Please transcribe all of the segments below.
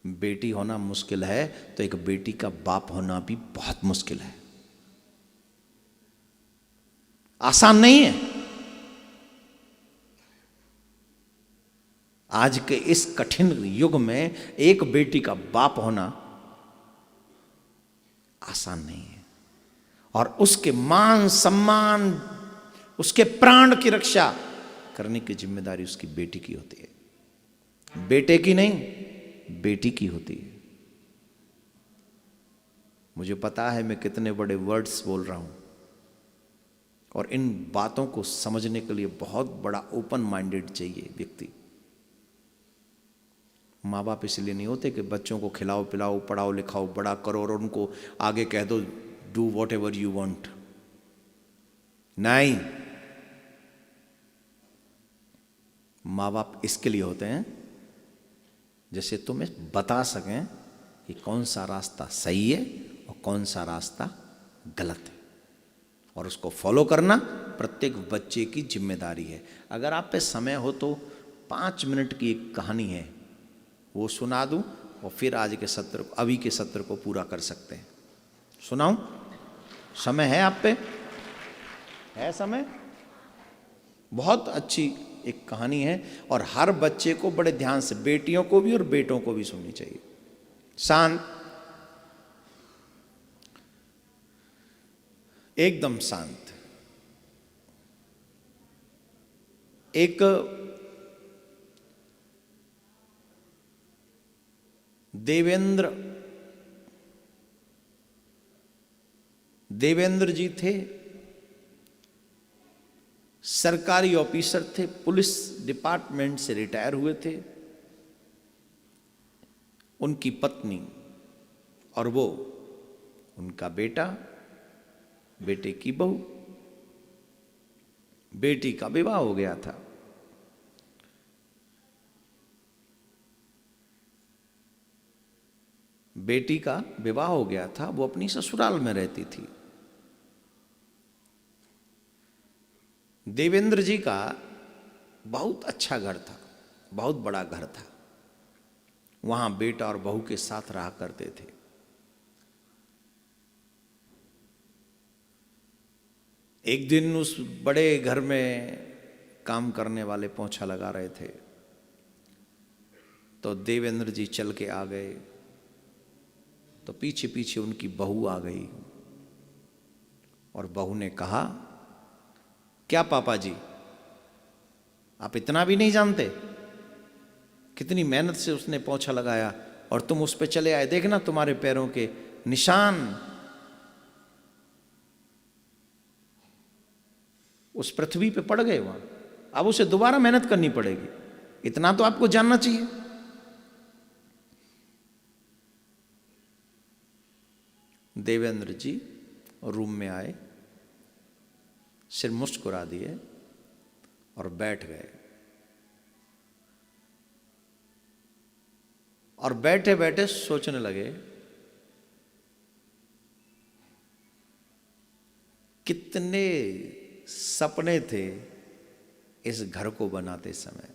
बेटी होना मुश्किल है तो एक बेटी का बाप होना भी बहुत मुश्किल है, आसान नहीं है। आज के इस कठिन युग में एक बेटी का बाप होना आसान नहीं है, और उसके मान सम्मान, उसके प्राण की रक्षा करने की जिम्मेदारी उसकी बेटी की होती है, बेटे की नहीं, बेटी की होती है। मुझे पता है मैं कितने बड़े वर्ड्स बोल रहा हूं, और इन बातों को समझने के लिए बहुत बड़ा ओपन माइंडेड चाहिए व्यक्ति। माँ बाप इसलिए नहीं होते कि बच्चों को खिलाओ पिलाओ पढ़ाओ लिखाओ बड़ा करो और उनको आगे कह दो do what ever you want. नहीं, माँ बाप इसके लिए होते हैं जैसे तुम्हें बता सकें कि कौन सा रास्ता सही है और कौन सा रास्ता गलत है, और उसको फॉलो करना प्रत्येक बच्चे की जिम्मेदारी है। अगर आप पे समय हो तो 5 मिनट की एक कहानी है, वो सुना दूं और फिर आज के सत्र को, अभी के सत्र को पूरा कर सकते हैं। सुनाऊं? समय है आप पे? है समय? बहुत अच्छी एक कहानी है और हर बच्चे को बड़े ध्यान से, बेटियों को भी और बेटों को भी सुननी चाहिए। शांत, एकदम शांत। एक देवेंद्र जी थे, सरकारी ऑफिसर थे, पुलिस डिपार्टमेंट से रिटायर हुए थे। उनकी पत्नी और वो, उनका बेटा, बेटे की बहू, बेटी का विवाह हो गया था। बेटी का विवाह हो गया था, वो अपनी ससुराल में रहती थी। देवेंद्र जी का बहुत अच्छा घर था, बहुत बड़ा घर था, वहां बेटा और बहू के साथ रहा करते थे। एक दिन उस बड़े घर में काम करने वाले पोंछा लगा रहे थे, तो देवेंद्र जी चल के आ गए, तो पीछे पीछे उनकी बहू आ गई और बहू ने कहा, क्या पापा जी, आप इतना भी नहीं जानते? कितनी मेहनत से उसने पोंछा लगाया और तुम उस पे चले आए, देखना तुम्हारे पैरों के निशान उस पृथ्वी पे पड़ गए वहां, अब उसे दोबारा मेहनत करनी पड़ेगी, इतना तो आपको जानना चाहिए। देवेंद्र जी रूम में आए, सिर मुस्कुरा दिए और बैठ गए, और बैठे बैठे सोचने लगे, कितने सपने थे इस घर को बनाते समय।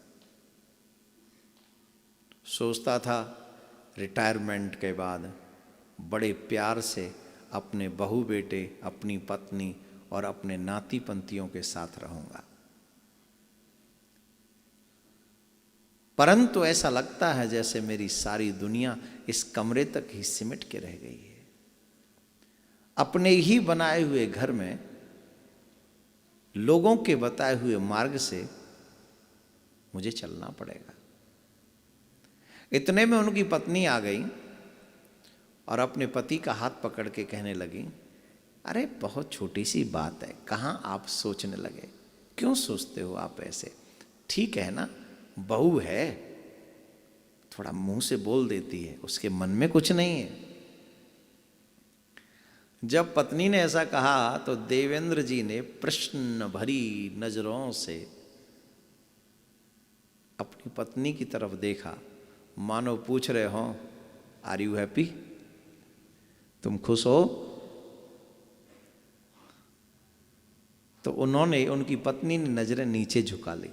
सोचता था रिटायरमेंट के बाद बड़े प्यार से अपने बहू बेटे, अपनी पत्नी और अपने नाती पंतियों के साथ रहूंगा, परंतु ऐसा लगता है जैसे मेरी सारी दुनिया इस कमरे तक ही सिमट के रह गई है। अपने ही बनाए हुए घर में लोगों के बताए हुए मार्ग से मुझे चलना पड़ेगा। इतने में उनकी पत्नी आ गई और अपने पति का हाथ पकड़ के कहने लगी, अरे बहुत छोटी सी बात है, कहाँ आप सोचने लगे, क्यों सोचते हो आप ऐसे? ठीक है ना, बहू है, थोड़ा मुंह से बोल देती है, उसके मन में कुछ नहीं है। जब पत्नी ने ऐसा कहा तो देवेंद्र जी ने प्रश्न भरी नजरों से अपनी पत्नी की तरफ देखा, मानो पूछ रहे हो, आर यू हैप्पी? तुम खुश हो? तो उन्होंने, उनकी पत्नी ने नजरें नीचे झुका ली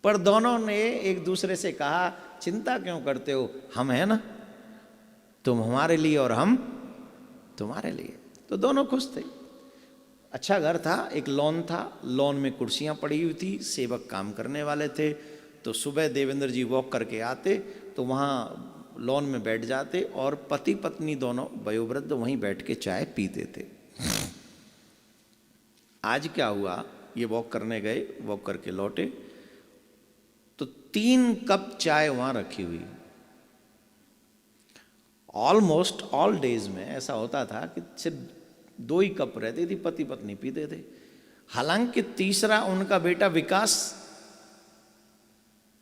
पर दोनों ने एक दूसरे से कहा, चिंता क्यों करते हो, हम हैं ना, तुम हमारे लिए और हम तुम्हारे लिए। तो दोनों खुश थे। अच्छा घर था, एक लॉन था, लॉन में कुर्सियां पड़ी हुई थी, सेवक काम करने वाले थे। तो सुबह देवेंद्र जी वॉक करके आते तो वहाँ लॉन में बैठ जाते और पति पत्नी दोनों वयोवृद्ध वहीं बैठ के चाय पीते थे। आज क्या हुआ, ये वॉक करने गए, वॉक करके लौटे तो 3 कप चाय वहां रखी हुई। ऑलमोस्ट ऑल डेज में ऐसा होता था कि सिर्फ 2 ही कप रहती थी, पति पत्नी पीते थे। हालांकि तीसरा उनका बेटा विकास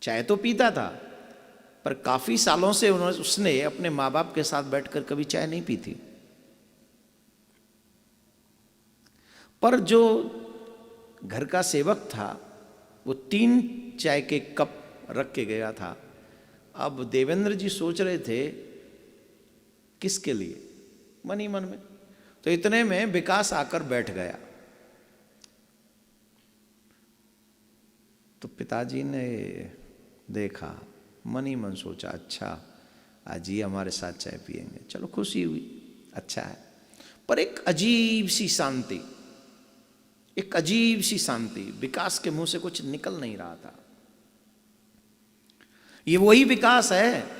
चाय तो पीता था, पर काफी सालों से उसने अपने माँ बाप के साथ बैठकर कभी चाय नहीं पी थी। पर जो घर का सेवक था वो 3 चाय के कप रख के गया था। अब देवेंद्र जी सोच रहे थे किसके लिए, मन ही मन में। तो इतने में विकास आकर बैठ गया। तो पिताजी ने देखा, मन ही मन सोचा, अच्छा आज ये हमारे साथ चाय पिएंगे, चलो खुशी हुई, अच्छा है। पर एक अजीब सी शांति, एक अजीब सी शांति, विकास के मुंह से कुछ निकल नहीं रहा था। ये वही विकास है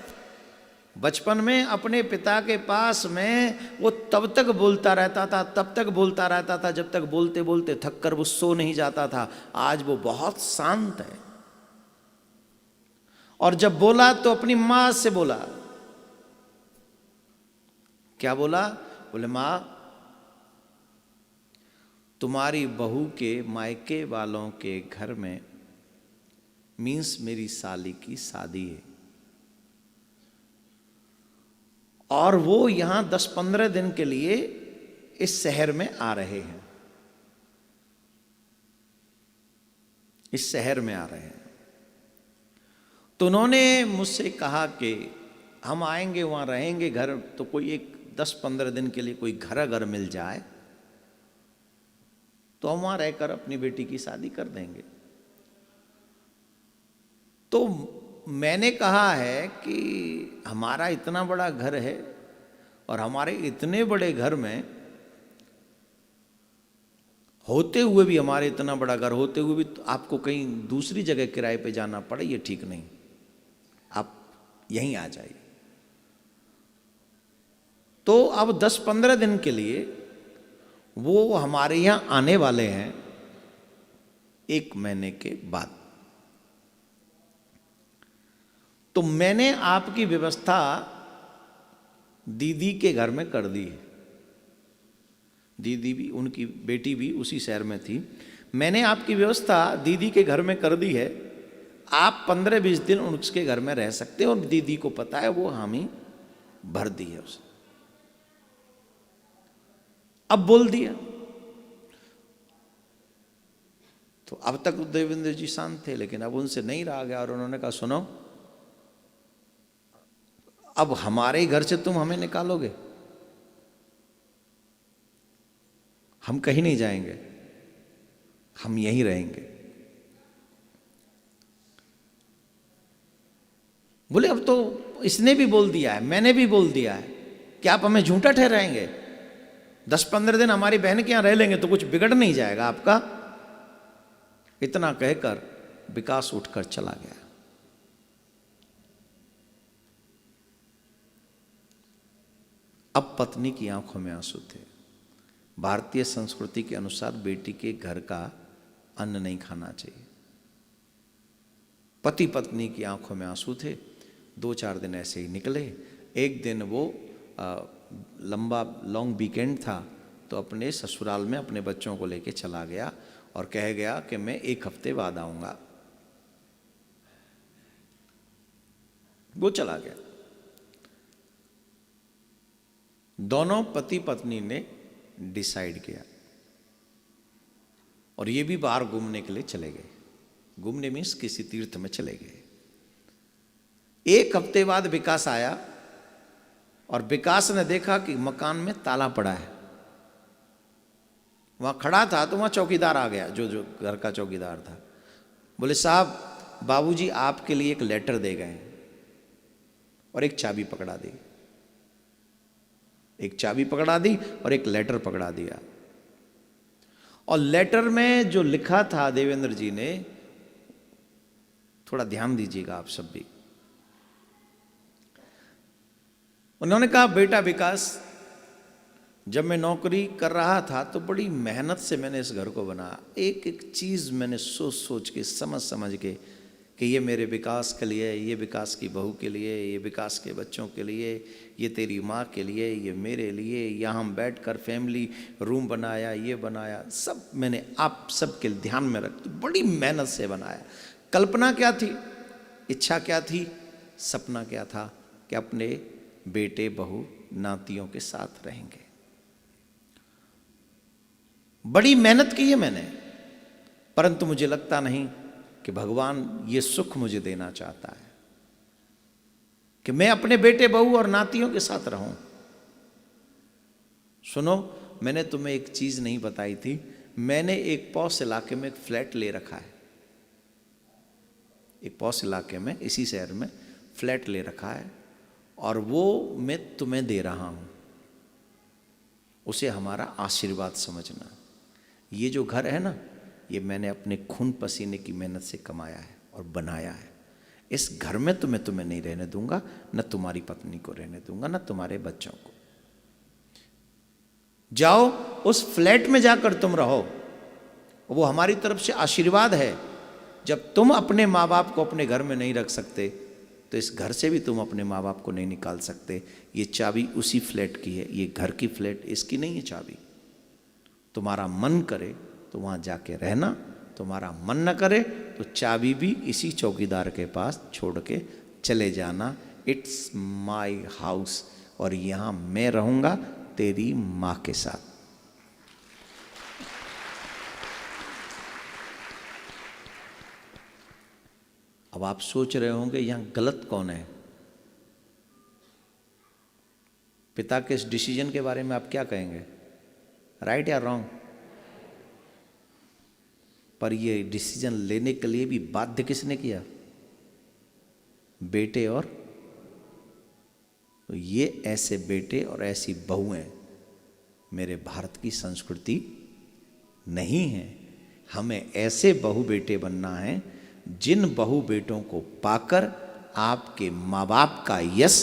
बचपन में अपने पिता के पास में वो तब तक बोलता रहता था, तब तक बोलता रहता था जब तक बोलते बोलते थक कर वो सो नहीं जाता था। आज वो बहुत शांत है। और जब बोला तो अपनी मां से बोला। क्या बोला? बोले मां, तुम्हारी बहू के मायके वालों के घर में मीन्स मेरी साली की शादी है और वो यहां 10-15 दिन के लिए इस शहर में आ रहे हैं, इस शहर में आ रहे हैं। तो उन्होंने मुझसे कहा कि हम आएंगे, वहां रहेंगे, घर तो कोई एक 10-15 दिन के लिए कोई घर अगर मिल जाए तो हम वहां रहकर अपनी बेटी की शादी कर देंगे। तो मैंने कहा है कि हमारा इतना बड़ा घर है और हमारे इतने बड़े घर में होते हुए भी, हमारे इतना बड़ा घर होते हुए भी तो आपको कहीं दूसरी जगह किराए पे जाना पड़े, ये ठीक नहीं, आप यहीं आ जाइए। तो अब 10-15 दिन के लिए वो हमारे यहां आने वाले हैं 1 महीने के बाद। तो मैंने आपकी व्यवस्था दीदी के घर में कर दी है। दीदी भी, उनकी बेटी भी उसी शहर में थी। मैंने आपकी व्यवस्था दीदी के घर में कर दी है। आप 15-20 दिन उसके घर में रह सकते हैं और दीदी को पता है, वो हामी भर दी है उसे। अब बोल दिया। तो अब तक देवेंद्र जी शांत थे, लेकिन अब उनसे नहीं रहा गया और उन्होंने कहा सुनो, अब हमारे घर से तुम हमें निकालोगे, हम कहीं नहीं जाएंगे, हम यहीं रहेंगे। बोले अब तो इसने भी बोल दिया है, मैंने भी बोल दिया है, क्या आप हमें झूठा ठहराएंगे? 10-15 दिन हमारी बहन के यहां रह लेंगे तो कुछ बिगड़ नहीं जाएगा आपका। इतना कहकर विकास उठकर चला गया। अब पत्नी की आंखों में आंसू थे। भारतीय संस्कृति के अनुसार बेटी के घर का अन्न नहीं खाना चाहिए। पति पत्नी की आंखों में आंसू थे। 2-4 दिन ऐसे ही निकले। एक दिन वो लंबा लॉन्ग वीकेंड था तो अपने ससुराल में अपने बच्चों को लेके चला गया और कह गया कि मैं 1 हफ्ते बाद आऊंगा। वो चला गया। दोनों पति पत्नी ने डिसाइड किया और ये भी बाहर घूमने के लिए चले गए। घूमने मीन्स किसी तीर्थ में चले गए। 1 हफ्ते बाद विकास आया और विकास ने देखा कि मकान में ताला पड़ा है। वहां खड़ा था तो वहां चौकीदार आ गया, जो घर का चौकीदार था। बोले साहब बाबूजी आपके लिए एक लेटर दे गए और एक चाबी पकड़ा दी, एक चाबी पकड़ा दी और एक लेटर पकड़ा दिया। और लेटर में जो लिखा था देवेंद्र जी ने, थोड़ा ध्यान दीजिएगा आप सब भी। उन्होंने कहा, बेटा विकास, जब मैं नौकरी कर रहा था तो बड़ी मेहनत से मैंने इस घर को बनाया। एक एक चीज़ मैंने सोच सोच के, समझ समझ के, कि ये मेरे विकास के लिए, ये विकास की बहू के लिए, ये विकास के बच्चों के लिए, ये तेरी माँ के लिए, ये मेरे लिए, यहाँ हम बैठ कर फैमिली रूम बनाया, ये बनाया, सब मैंने आप सब के ध्यान में रख, तो बड़ी मेहनत से बनाया। कल्पना क्या थी, इच्छा क्या थी, सपना क्या था कि अपने बेटे बहू नातियों के साथ रहेंगे। बड़ी मेहनत की है मैंने, परंतु मुझे लगता नहीं कि भगवान ये सुख मुझे देना चाहता है कि मैं अपने बेटे बहू और नातियों के साथ रहूं। सुनो, मैंने तुम्हें एक चीज नहीं बताई थी, मैंने एक पॉश इलाके में एक फ्लैट ले रखा है। एक पॉश इलाके में, इसी शहर में फ्लैट ले रखा है, और वो मैं तुम्हें दे रहा हूं। उसे हमारा आशीर्वाद समझना। ये जो घर है ना, ये मैंने अपने खून पसीने की मेहनत से कमाया है और बनाया है। इस घर में तो मैं तुम्हें नहीं रहने दूंगा, न तुम्हारी पत्नी को रहने दूंगा, न तुम्हारे बच्चों को। जाओ उस फ्लैट में जाकर तुम रहो, वो हमारी तरफ से आशीर्वाद है। जब तुम अपने माँ बाप को अपने घर में नहीं रख सकते, तो इस घर से भी तुम अपने माँ बाप को नहीं निकाल सकते। ये चाबी उसी फ्लैट की है, ये घर की फ्लैट इसकी नहीं है चाबी। तुम्हारा मन करे तो वहाँ जाके रहना, तुम्हारा मन न करे तो चाबी भी इसी चौकीदार के पास छोड़ के चले जाना। इट्स माई हाउस, और यहाँ मैं रहूँगा तेरी माँ के साथ। अब आप सोच रहे होंगे यहाँ गलत कौन है? पिता के इस डिसीजन के बारे में आप क्या कहेंगे, राइट या रॉन्ग? पर ये डिसीजन लेने के लिए भी बाध्य किसने किया? बेटे और, तो ये ऐसे बेटे और ऐसी बहुएं मेरे भारत की संस्कृति नहीं है। हमें ऐसे बहु बेटे बनना है जिन बहु बेटों को पाकर आपके माँ बाप का यश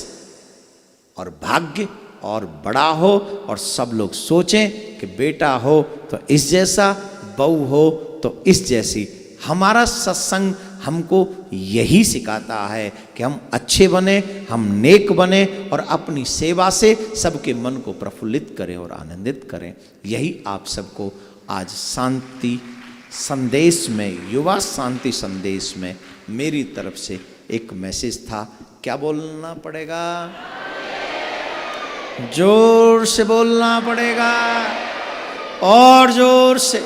और भाग्य और बड़ा हो, और सब लोग सोचें कि बेटा हो तो इस जैसा, बहू हो तो इस जैसी। हमारा सत्संग हमको यही सिखाता है कि हम अच्छे बने, हम नेक बने, और अपनी सेवा से सबके मन को प्रफुल्लित करें और आनंदित करें। यही आप सबको आज शांति संदेश में, युवा शांति संदेश में मेरी तरफ से एक मैसेज था। क्या बोलना पड़ेगा? जोर से बोलना पड़ेगा, और जोर से।